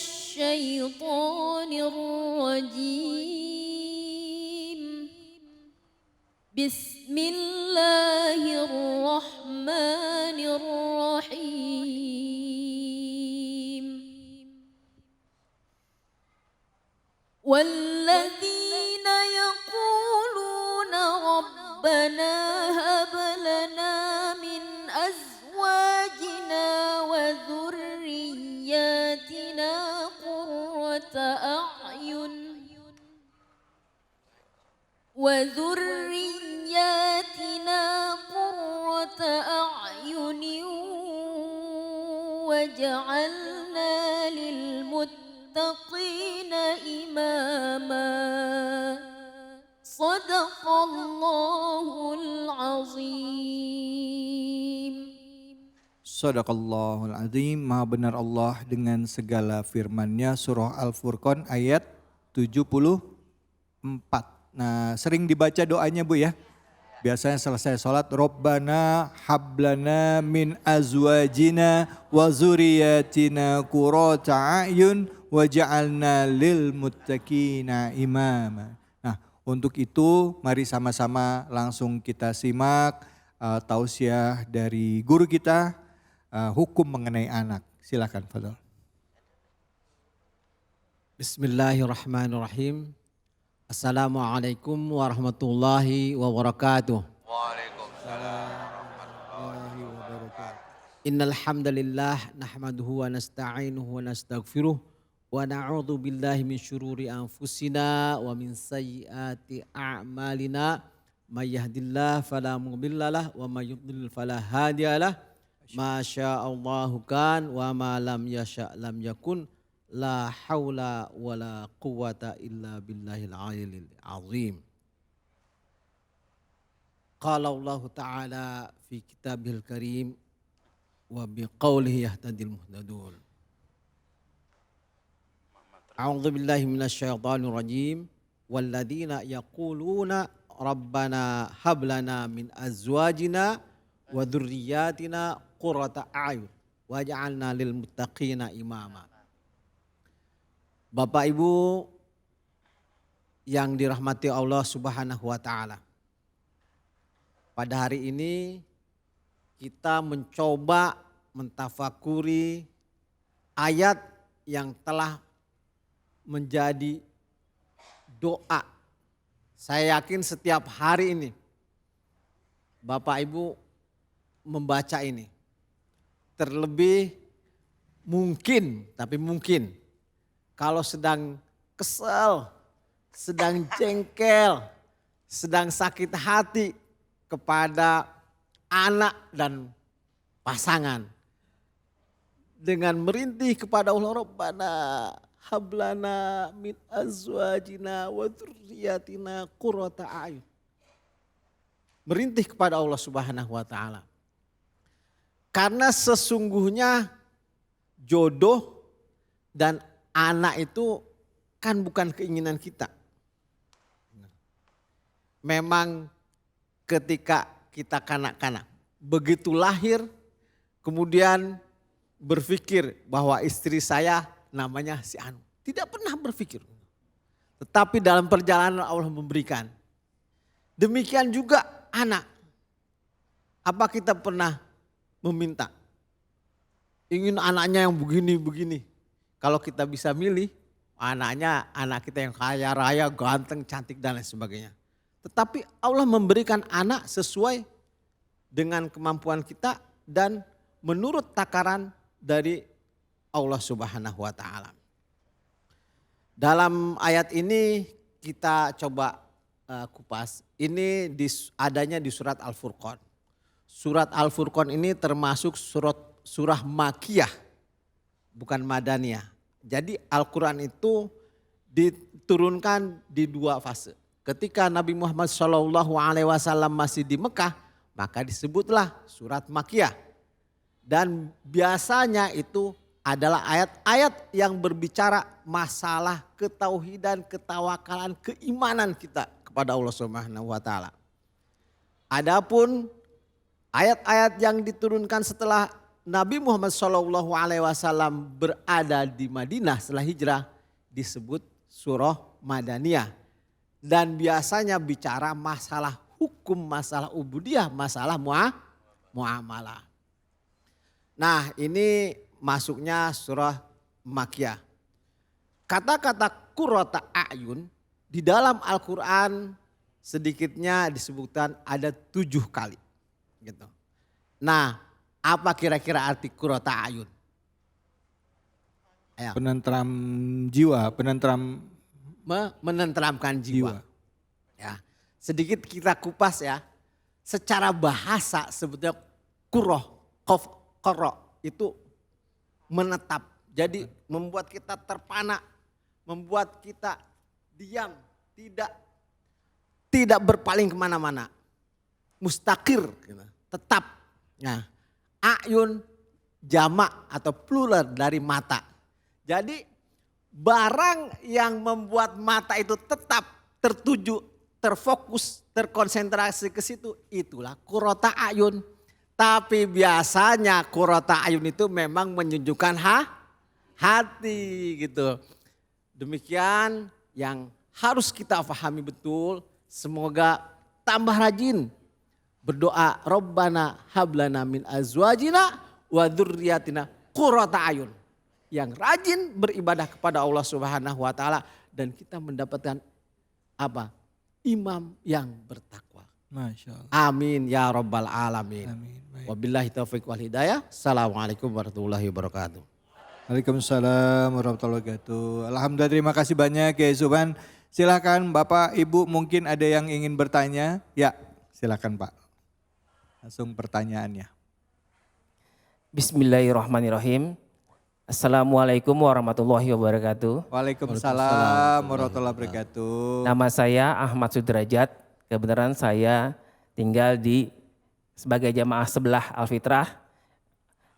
الشيطان الرجيم. بسم الله الرحمن الرحيم. والذين يقولون ربنا هب لنا من أزواجنا وذرياتنا قرة أعين واجعلنا للمتقين إماما. صدق الله العظيم. Sadaqallahul azim, maha benar Allah dengan segala firman-Nya, surah Al-Furqan ayat 74. Nah, sering dibaca doanya Bu ya. Biasanya selesai sholat, Rabbana hablana min azwajina wa zuriyatina qurrata a'yun waj'alna lil muttaqina imama. Nah, untuk itu mari sama-sama langsung kita simak tausiah dari guru kita, hukum mengenai anak. Silakan Fadol. Bismillahirrahmanirrahim. Assalamualaikum warahmatullahi wabarakatuh. Waalaikumsalam warahmatullahi wabarakatuh. Innal hamdalillah nahmaduhu wa nasta'inuhu wa nastaghfiruh wa na'udzu billahi min syururi anfusina wa min sayyiati a'malina. May yahdihillahu fala mudhillalah wa may yudlil fala hadiyalah. Masyaallahu kan wa ma lam yasha' lam yakun. La haula wa la quwata illa billahil aliyil azim. Qala Allah Ta'ala fi kitabihil karim wa biqaulihi yahtadil muhtadun. A'udzu billahi minasyaitonir rajim. Walladzina yaquluna rabbana hab lana min azwajina wa dzurriyyatina qurrata a'yun waj'alna lil muttaqina imama. Bapak Ibu yang dirahmati Allah Subhanahu wa Ta'ala. Pada hari ini kita mencoba mentafakuri ayat yang telah menjadi doa. Saya yakin setiap hari ini Bapak Ibu membaca ini. Terlebih mungkin kalau sedang kesel, sedang jengkel, sedang sakit hati kepada anak dan pasangan. Dengan merintih kepada Allah, Rabbana hablana min azwajina wa dzurriyyatina qurrata a'yun. Merintih kepada Allah Subhanahu wa Ta'ala. Karena sesungguhnya jodoh dan anak itu kan bukan keinginan kita. Memang ketika kita kanak-kanak, begitu lahir kemudian berpikir bahwa istri saya namanya si Anu. Tidak pernah berpikir. Tetapi dalam perjalanan Allah memberikan. Demikian juga anak. Apa kita pernah meminta? Ingin anaknya yang begini-begini. Kalau kita bisa milih, anaknya anak kita yang kaya raya, ganteng, cantik dan lain sebagainya. Tetapi Allah memberikan anak sesuai dengan kemampuan kita dan menurut takaran dari Allah Subhanahu wa Ta'ala. Dalam ayat ini kita coba kupas. Ini adanya di surat Al-Furqan. Surat Al-Furqan ini termasuk surah Makiyah, bukan Madaniyah. Jadi Al-Quran itu diturunkan di dua fase. Ketika Nabi Muhammad SAW masih di Mekah, maka disebutlah surat Makiyah. Dan biasanya itu adalah ayat-ayat yang berbicara masalah ketauhidan, ketawakalan, keimanan kita kepada Allah Subhanahu wa Ta'ala. Adapun ayat-ayat yang diturunkan setelah Nabi Muhammad SAW berada di Madinah setelah hijrah disebut surah Madaniyah. Dan biasanya bicara masalah hukum, masalah ubudiyah, masalah muamalah. Nah ini masuknya surah Makkiyah. Kata-kata qurrata a'yun di dalam Al-Quran sedikitnya disebutkan ada 7 kali. Gitu. Nah apa kira-kira arti qurrata a'yun? Ayo. Penentram jiwa, Menenteramkan jiwa. Ya. Sedikit kita kupas ya. Secara bahasa sebetulnya qurra itu menetap. Jadi membuat kita terpana, membuat kita diam, tidak berpaling kemana-mana. Mustaqir, tetap. Nah, ayun jamak atau plural dari mata. Jadi barang yang membuat mata itu tetap tertuju, terfokus, terkonsentrasi ke situ, itulah qurrata ayun. Tapi biasanya qurrata ayun itu memang menunjukkan hati gitu. Demikian yang harus kita pahami betul. Semoga tambah rajin berdoa, Rabbana hablana min azwajina wa dzurriyyatina qurrata ayun. Yang rajin beribadah kepada Allah Subhanahu wa taala dan kita mendapatkan apa? Imam yang bertakwa. Masya Allah. Amin ya rabbal alamin. Amin. Baik. Wabillahi taufiq wal hidayah. Assalamualaikum warahmatullahi wabarakatuh. Waalaikumsalam warahmatullahi wabarakatuh. Alhamdulillah, terima kasih banyak Kiai Subhan. Silakan Bapak Ibu, mungkin ada yang ingin bertanya. Ya silakan Pak. Langsung pertanyaannya. Bismillahirrahmanirrahim. Assalamualaikum warahmatullahi wabarakatuh. Waalaikumsalam warahmatullahi wabarakatuh. Nama saya Ahmad Sudrajat. Kebenaran saya tinggal di sebagai jamaah sebelah Al-Fitrah.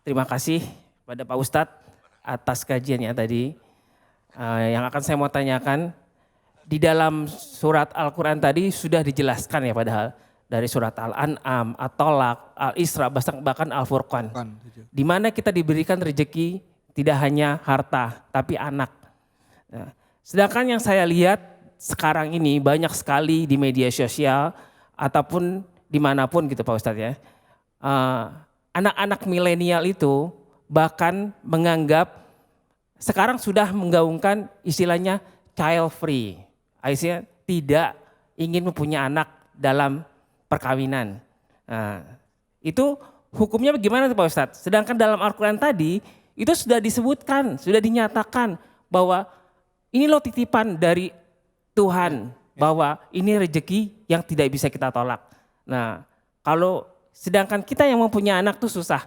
Terima kasih pada Pak Ustadz atas kajiannya tadi. Yang akan saya mau tanyakan, di dalam surat Al-Quran tadi sudah dijelaskan ya padahal. Dari surat Al-An'am, At-Tolak, Al-Isra, bahkan Al-Furqan. Di mana kita diberikan rezeki tidak hanya harta, tapi anak. Nah, sedangkan yang saya lihat sekarang ini banyak sekali di media sosial ataupun dimanapun gitu Pak Ustadz ya. Anak-anak milenial itu bahkan menganggap sekarang sudah menggaungkan istilahnya child free. Artinya tidak ingin mempunyai anak dalam perkawinan. Nah, itu hukumnya bagaimana Pak Ustadz? Sedangkan dalam Al-Quran tadi itu sudah disebutkan, sudah dinyatakan bahwa ini loh titipan dari Tuhan. Bahwa ini rezeki yang tidak bisa kita tolak. Nah kalau sedangkan kita yang mempunyai anak tuh susah.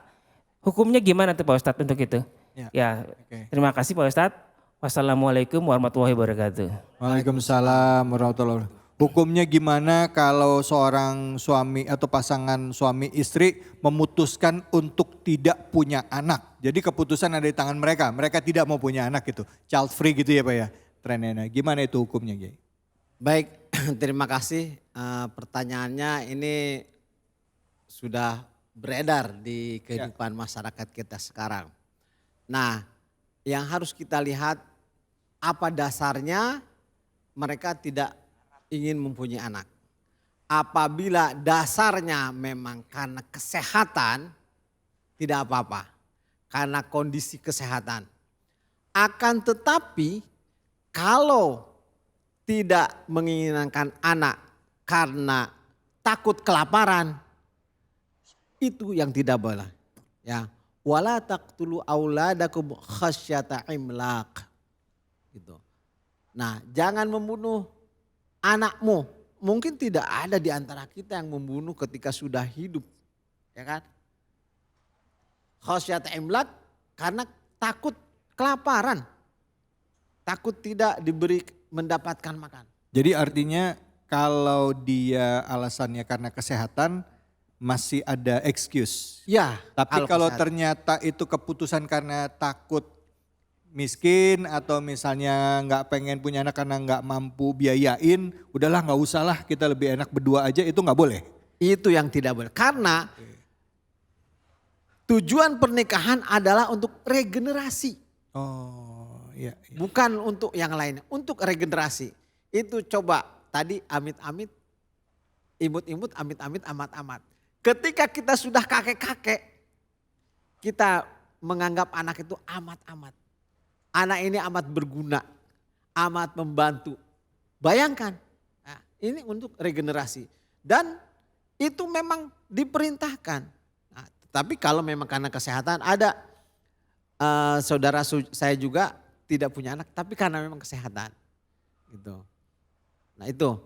Hukumnya gimana tuh Pak Ustadz untuk itu? Ya, terima kasih Pak Ustadz. Wassalamualaikum warahmatullahi wabarakatuh. Waalaikumsalam warahmatullahi wabarakatuh. Hukumnya gimana kalau seorang suami atau pasangan suami istri memutuskan untuk tidak punya anak. Jadi keputusan ada di tangan mereka. Mereka tidak mau punya anak gitu. Child free gitu ya Pak ya. Trennya. Gimana itu hukumnya Kiai? Baik, terima kasih. Pertanyaannya ini sudah beredar di kehidupan masyarakat kita sekarang. Nah, yang harus kita lihat apa dasarnya mereka tidak ingin mempunyai anak. Apabila dasarnya memang karena kesehatan, tidak apa-apa. Karena kondisi kesehatan. Akan tetapi kalau tidak menginginkan anak karena takut kelaparan, itu yang tidak boleh. Ya, wala taqtulu auladakum khasyata imlaq. Gitu. Nah, jangan membunuh anakmu. Mungkin tidak ada di antara kita yang membunuh ketika sudah hidup. Ya kan? Khasyata imlaq karena takut kelaparan. Takut tidak diberi mendapatkan makan. Jadi artinya kalau dia alasannya karena kesehatan masih ada excuse. Ya. Tapi kalau ternyata itu keputusan karena takut miskin atau misalnya nggak pengen punya anak karena nggak mampu biayain, udahlah nggak usah lah kita lebih enak berdua aja, itu nggak boleh. Itu yang tidak boleh. Karena tujuan pernikahan adalah untuk regenerasi. Oh, iya. Iya. Bukan untuk yang lainnya, untuk regenerasi. Itu coba tadi amit-amit, imut-imut, amit-amit, amat-amat. Ketika kita sudah kakek-kakek, kita menganggap anak itu amat-amat. Anak ini amat berguna, amat membantu. Bayangkan, nah, ini untuk regenerasi. Dan itu memang diperintahkan. Nah, tapi kalau memang karena kesehatan, ada saudara saya juga tidak punya anak, tapi karena memang kesehatan. Gitu. Nah itu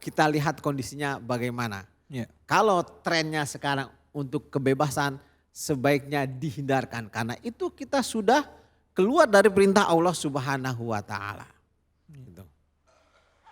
kita lihat kondisinya bagaimana. Iya. Kalau trennya sekarang untuk kebebasan sebaiknya dihindarkan. Karena itu kita sudah keluar dari perintah Allah Subhanahu wa Ta'ala. Gitu.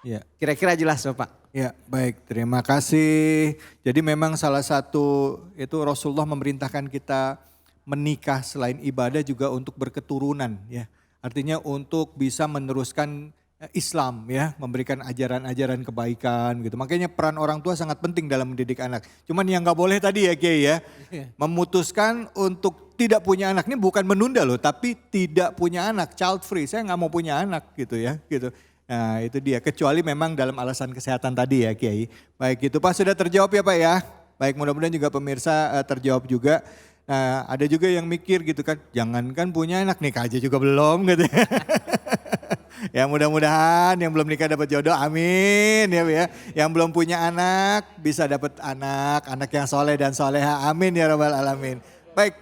Iya. Kira-kira jelas Bapak? Ya, baik. Terima kasih. Jadi memang salah satu itu Rasulullah memerintahkan kita menikah selain ibadah juga untuk berketurunan ya. Artinya untuk bisa meneruskan Islam ya, memberikan ajaran-ajaran kebaikan gitu. Makanya peran orang tua sangat penting dalam mendidik anak. Cuman yang nggak boleh tadi ya Kiai ya, memutuskan untuk tidak punya anak ini bukan menunda loh, tapi tidak punya anak, child free. Saya nggak mau punya anak gitu ya, gitu. Nah itu dia, kecuali memang dalam alasan kesehatan tadi ya Kiai. Baik itu Pak sudah terjawab ya Pak ya. Baik mudah-mudahan juga pemirsa terjawab juga. Nah ada juga yang mikir gitu kan, jangankan punya anak nikah aja juga belum gitu. Ya mudah-mudahan yang belum nikah dapat jodoh, amin ya, ya. Yang belum punya anak bisa dapat anak yang soleh dan soleha, amin ya rabbal alamin. Baik,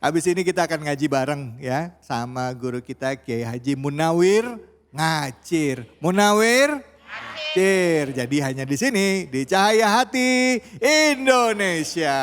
habis ini kita akan ngaji bareng ya sama guru kita Kiai Haji Munawir Ngacir. Munawir Ngacir. Jadi hanya di sini di Cahaya Hati Indonesia.